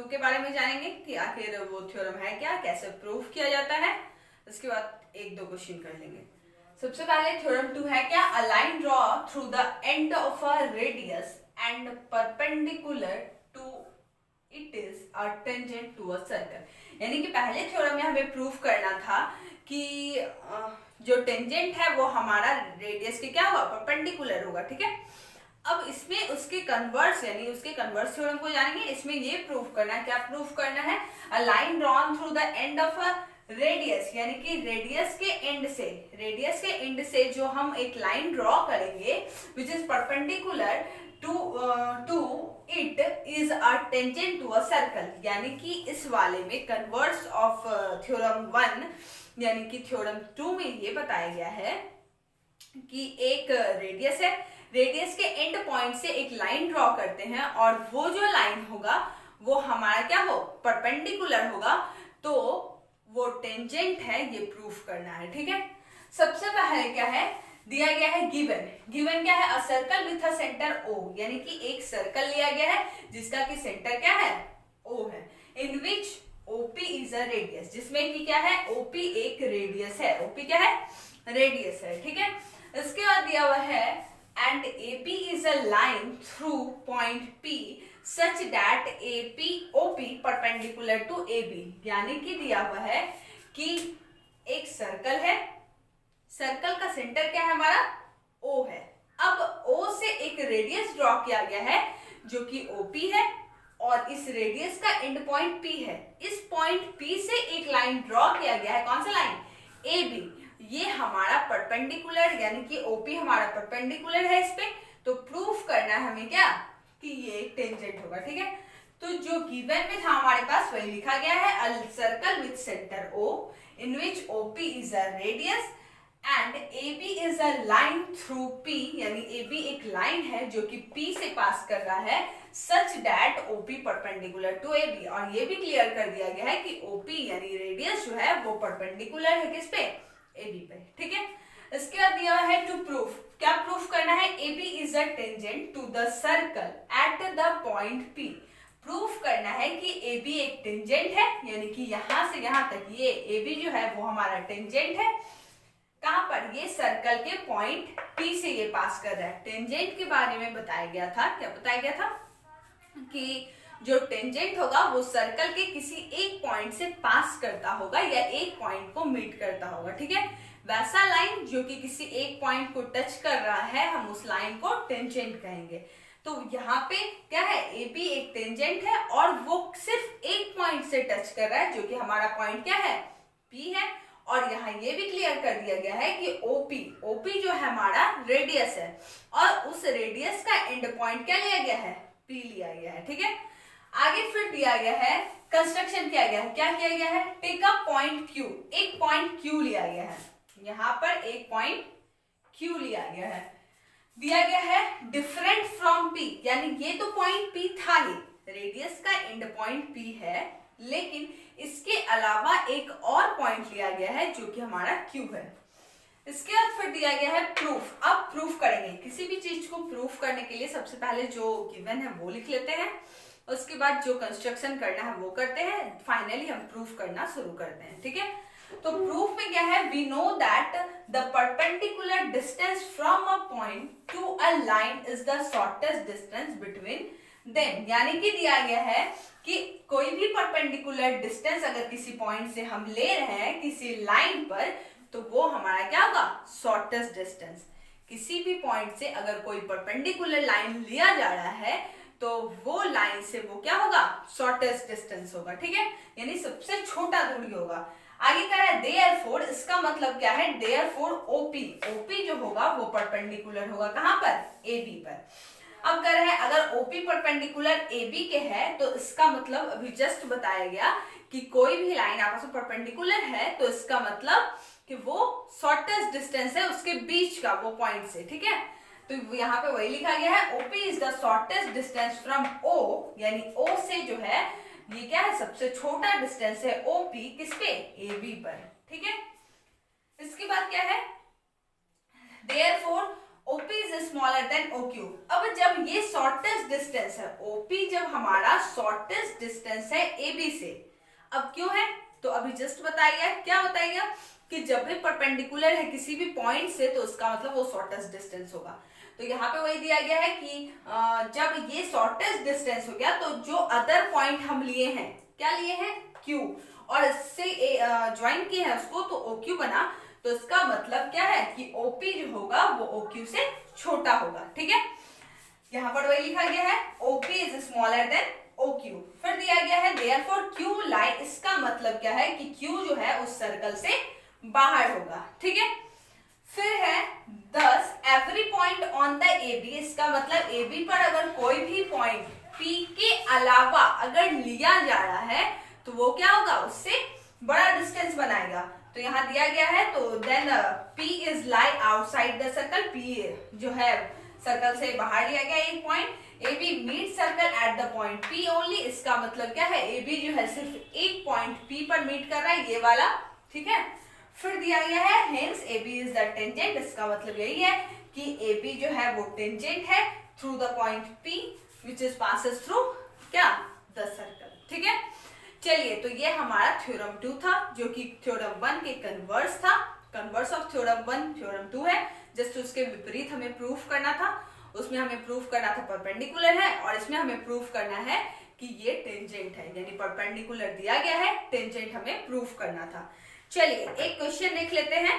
के बारे में जानेंगे कि आखिर वो थ्योरम है क्या, कैसे प्रूफ किया जाता है। उसके बाद एक दो क्वेश्चन कर लेंगे। सबसे पहले थ्योरम 2 है क्या, a line draw through the end of a radius and perpendicular to it is a tangent to a circle. यानी कि पहले थ्योरम में हमें प्रूफ करना था कि जो टेंजेंट है वो हमारा रेडियस के क्या होगा, परपेंडिकुलर होगा, ठीक है। अब इसमें उसके कन्वर्स यानी उसके कन्वर्स थ्योरम को जानेंगे। इसमें ये प्रूफ करना है, क्या प्रूफ करना है, a line drawn through the end of a radius, यानी कि रेडियस के एंड से जो हम एक लाइन ड्रॉ करेंगे which is perpendicular to it is a tangent to a circle. यानी कि इस वाले में कन्वर्स ऑफ थ्योरम 1 यानी कि थ्योरम 2 में ये बताया गया है कि एक रेडियस है, रेडियस के एंड पॉइंट से एक लाइन ड्रॉ करते हैं और वो जो लाइन होगा वो हमारा क्या हो, परपेंडिकुलर होगा, तो वो टेंजेंट है, ये प्रूफ करना है, ठीक है। सबसे पहले क्या है दिया गया है, गिवन क्या है, a circle with a centre O, यानी कि एक सर्कल लिया गया है जिसका कि सेंटर क्या है, ओ है, इन which OP is a radius, जिसमें कि क्या है, ओपी एक रेडियस है, ओपी क्या है, रेडियस है, ठीक है। इसके बाद दिया हुआ है and AP is a line through point P such that AP OP perpendicular to AB। यानी कि दिया हुआ है कि एक सर्कल है, सर्कल का सेंटर क्या है हमारा, O है। अब O से एक रेडियस ड्रॉ किया गया है जो कि OP है और इस रेडियस का एंड पॉइंट P है। इस पॉइंट P से एक लाइन ड्रॉ किया गया है, कौन सा लाइन, AB। ये हमारा परपेंडिकुलर यानी कि ओपी हमारा परपेंडिकुलर है इस पे, तो प्रूफ करना है हमें क्या कि ये टेंजेंट होगा, ठीक है। तो जो गिवन में था हमारे पास वही लिखा गया है, a circle with centre O in which OP is a radius and AB is a line through P, यानी एबी एक लाइन है जो कि पी से पास कर रहा है, such that OP perpendicular to AB. और ये भी क्लियर कर दिया गया है कि ओपी यानी रेडियस जो है वो परपेंडिकुलर है किस पे, AB पे, ठीक है। इसके बाद दिया है टू प्रूफ, क्या प्रूफ करना है, AB is a tangent to the circle at the point P। Proof करना है कि AB एक टेंजेंट है, यानी कि यहां से यहां तक ये AB जो है वो हमारा टेंजेंट है, कहां पर, ये सर्कल के पॉइंट P से ये पास कर रहा है। टेंजेंट के बारे में बताया गया था, क्या बताया गया था कि जो टेंजेंट होगा वो सर्कल के किसी एक पॉइंट से पास करता होगा या एक पॉइंट को मीट करता होगा, ठीक है। वैसा लाइन जो कि किसी एक पॉइंट को टच कर रहा है हम उस लाइन को टेंजेंट कहेंगे। तो यहाँ पे क्या है, AB एक टेंजेंट है और वो सिर्फ एक पॉइंट से टच कर रहा है जो कि हमारा पॉइंट क्या है, P है। और यहाँ ये भी क्लियर कर दिया गया है कि OP जो है हमारा रेडियस है और उस रेडियस का एंड पॉइंट क्या लिया गया है, P लिया गया है, ठीक है। आगे फिर दिया गया है, कंस्ट्रक्शन किया गया है, क्या किया गया है, टेक अ पॉइंट Q, एक पॉइंट Q लिया गया है, यहाँ पर एक पॉइंट Q लिया गया है। दिया गया है डिफरेंट फ्रॉम P, यानी ये तो पॉइंट P था ही, रेडियस का एंड पॉइंट P है, लेकिन इसके अलावा एक और पॉइंट लिया गया है जो कि हमारा Q है। इसके बाद फिर दिया गया है प्रूफ। अब प्रूफ करेंगे, किसी भी चीज को प्रूफ करने के लिए सबसे पहले जो गिवन है वो लिख लेते हैं, उसके बाद जो कंस्ट्रक्शन करना है वो करते हैं, फाइनली हम प्रूफ करना शुरू करते हैं, ठीक है। तो प्रूफ में क्या है, we know that the perpendicular distance from a point to a line is the shortest distance between them. यानी कि दिया गया है कि कोई भी परपेंडिकुलर डिस्टेंस अगर किसी पॉइंट से हम ले रहे हैं किसी लाइन पर, तो वो हमारा क्या होगा, शॉर्टेस्ट डिस्टेंस। किसी भी पॉइंट से अगर कोई परपेंडिकुलर लाइन लिया जा रहा है तो वो लाइन से वो क्या होगा, शॉर्टेस्ट डिस्टेंस होगा, ठीक है, यानी सबसे छोटा दूरी होगा। आगे कह रहा है देयरफॉर, इसका मतलब क्या है, देयरफॉर ओपी जो होगा वो परपेंडिकुलर होगा कहां पर, AB पर। अब कह रहे हैं अगर OP परपेंडिकुलर AB के है तो इसका मतलब अभी जस्ट बताया गया कि कोई भी लाइन आपस में परपेंडिकुलर है तो इसका मतलब कि वो शॉर्टेस्ट डिस्टेंस है उसके बीच का, वो पॉइंट से, ठीक है। तो यहाँ पे वही लिखा गया है, OP is the shortest distance from O, यानी O से जो है ये क्या है, सबसे छोटा डिस्टेंस है OP किस पे, AB पर, ठीक है। इसके बाद क्या है, therefore OP is smaller than OQ। अब जब ये शॉर्टेस्ट डिस्टेंस है, OP जब हमारा शॉर्टेस्ट डिस्टेंस है AB से, अब क्यों है तो अभी जस्ट बताइए, क्या बताइए कि जब भी परपेंडिकुलर है किसी भी पॉइंट से तो उसका मतलब वो शॉर्टेस्ट डिस्टेंस होगा। तो यहाँ पे वही दिया गया है कि जब ये शॉर्टेस्ट डिस्टेंस हो गया तो जो अदर पॉइंट हम लिए हैं, क्या लिए हैं, Q, और इससे ज्वाइन किए हैं उसको तो OQ बना, तो इसका मतलब क्या है कि OP जो होगा वो OQ से छोटा होगा। ठीक है, यहाँ पर वही लिखा गया है OP is smaller than OQ। फिर दिया गया है देयरफॉर Q लाई, इसका मतलब क्या है कि Q जो है उस सर्कल से बाहर होगा। ठीक है, फिर है thus every point on the AB, इसका मतलब AB पर अगर कोई भी पॉइंट P के अलावा अगर लिया जा रहा है तो वो क्या होगा, उससे बड़ा डिस्टेंस बनाएगा। तो यहाँ दिया गया है तो then P is lie outside the circle, P जो है सर्कल से बाहर लिया गया एक point, AB meet circle at the point P only, इसका मतलब क्या है AB जो है सिर्फ एक पॉइंट P पर मीट कर रहा है, ये वाला। ठीक है, फिर दिया गया है hence AB is the tangent, इसका मतलब यही है कि AB जो है वो टेंजेंट है through the point P which is passes through क्या, द सर्कल। ठीक है, चलिए तो ये हमारा थ्योरम 2 था जो कि थ्योरम 1 के कन्वर्स था, कन्वर्स ऑफ थ्योरम 1 थ्योरम 2 है, जस्ट उसके विपरीत हमें प्रूफ करना था। उसमें हमें प्रूफ करना था परपेंडिकुलर है और इसमें हमें प्रूफ करना है कि ये टेंजेंट है, यानी परपेंडिकुलर दिया गया है, टेंजेंट हमें प्रूफ करना था। चलिए एक क्वेश्चन देख लेते हैं।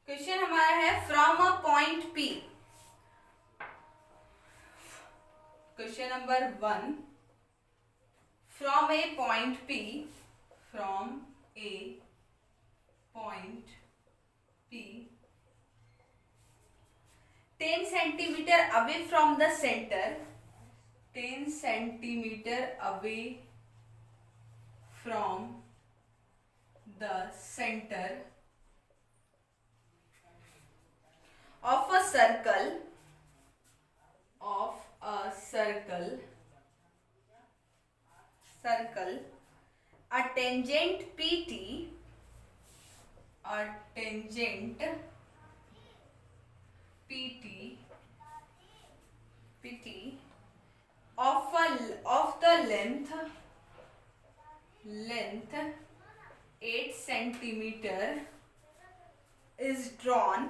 क्वेश्चन हमारा है from a point P, question number 1, from A point P, from A point P 10 centimetre away from the centre, 10 centimetre away from the centre of a circle, a tangent PT, of the length 8 centimeter is drawn,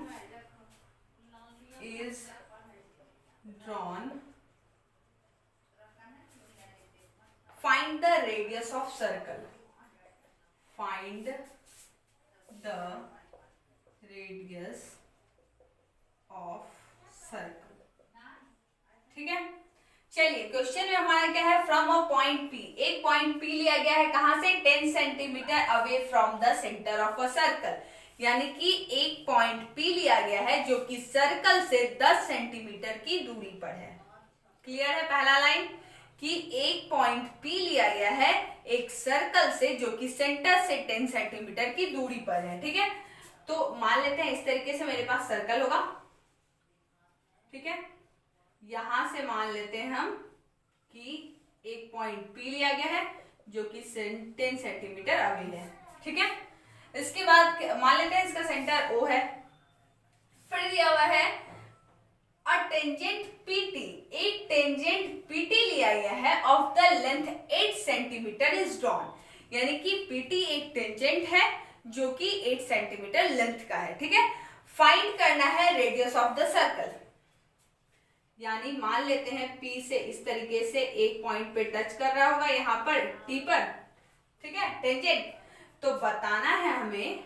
find the radius of circle, find the radius of circle। ठीक है, चलिए question में हमारा क्या है, from a point P, एक point P लिया गया है कहां से, 10 centimetre away from the centre of a circle, यानी कि एक पॉइंट P लिया गया है जो कि सर्कल से 10 सेंटीमीटर की दूरी पर है। क्लियर है पहला लाइन, कि एक पॉइंट P लिया गया है एक सर्कल से जो कि सेंटर से 10 सेंटीमीटर की दूरी पर है। ठीक है, तो मान लेते हैं इस तरीके से मेरे पास सर्कल होगा। ठीक है, यहां से मान लेते हैं हम कि एक पॉइंट P लिया गया है जो कि 10 सेंटीमीटर अवे है। ठीक है, इसके बाद मान लेते हैं इसका सेंटर O है, फिर दिया हुआ है अ टेंजेंट PT, एक टेंजेंट PT लिया गया है of the length 8 centimetre is drawn, यानी कि PT एक टेंजेंट है जो कि 8 सेंटीमीटर लेंथ का है। ठीक है, फाइंड करना है रेडियस ऑफ द सर्कल, यानी मान लेते हैं P से इस तरीके से एक पॉइंट पे टच कर रहा होगा यहाँ पर T पर। ठीक है, टेंजेंट, तो बताना है हमें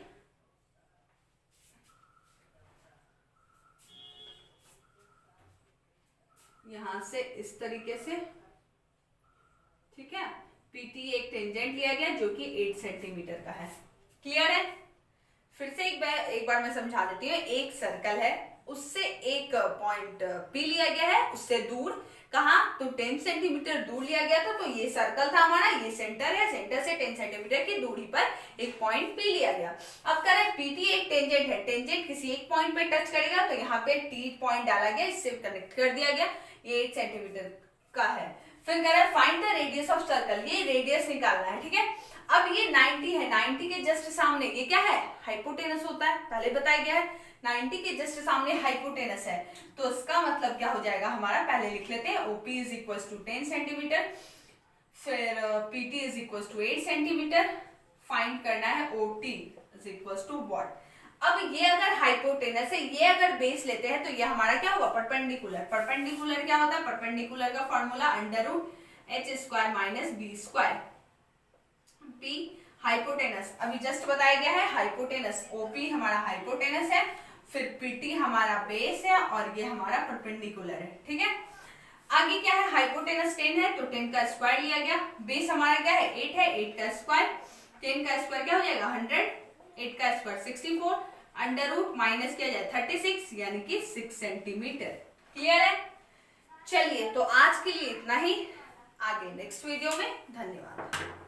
यहां से इस तरीके से। ठीक है, PT एक टेंजेंट लिया गया जो कि 8 सेंटीमीटर का है। क्लियर है, फिर से एक बार मैं समझा देती हूँ। एक सर्कल है उससे एक पॉइंट पी लिया गया है, उससे दूर कहाँ, तो 10 सेंटीमीटर दूर लिया गया था। तो ये सर्कल था हमारा, ये सेंटर है, सेंटर से 10 सेंटीमीटर की दूरी पर एक पॉइंट पी लिया गया। अब करें पीटी एक टेंजेंट है, टेंजेंट किसी एक पॉइंट पे टच करेगा, तो यहाँ पे टी पॉइंट डाला गया, इससे कनेक्ट कर दिया गया, ये 8 सेंटीमीटर का है। फिर कह रहा है find the radius of circle, ये रेडियस निकालना है, ठीक है। अब ये 90 है, 90 के जस्ट सामने ये क्या है, हाइपोटेनस होता है, पहले बताया गया है। 90 के जस्ट सामने हाइपोटेनस है, तो इसका मतलब क्या हो जाएगा हमारा, पहले लिख लेते हैं, OP is equal to 10 centimetre, फिर PT is equal to 8 centimetre, find करना है OT is equal to what. अब ये अगर हाइपोटेनस है, ये अगर बेस लेते हैं, तो ये हमारा क्या होगा, परपेंडिकुलर। परपेंडिकुलर क्या होता है, परपेंडिकुलर का formula under root H square minus B square. P hypotenuse अभी जस्ट बताया गया है, हाइपोटेनस ओपी हमारा हाइपोटेनस है, फिर पीटी हमारा बेस है, और ये हमारा परपेंडिकुलर है, ठीक है। आगे क्या है, हाइपोटेनस 10 है, तो 10 का स्क्वायर लिया गया, बेस हमारा क्या है 8 है, 8 का स्क्वायर, 10 का स्क्वायर क्या हो जाएगा 100, 8 का स्क्वायर 64, अंडर रूट माइनस किया जाए 36, यानी कि 6 सेंटीमीटर। क्लियर है। चलिए तो आज के लिए इतना ही, आगे नेक्स्ट वीडियो में, धन्यवाद।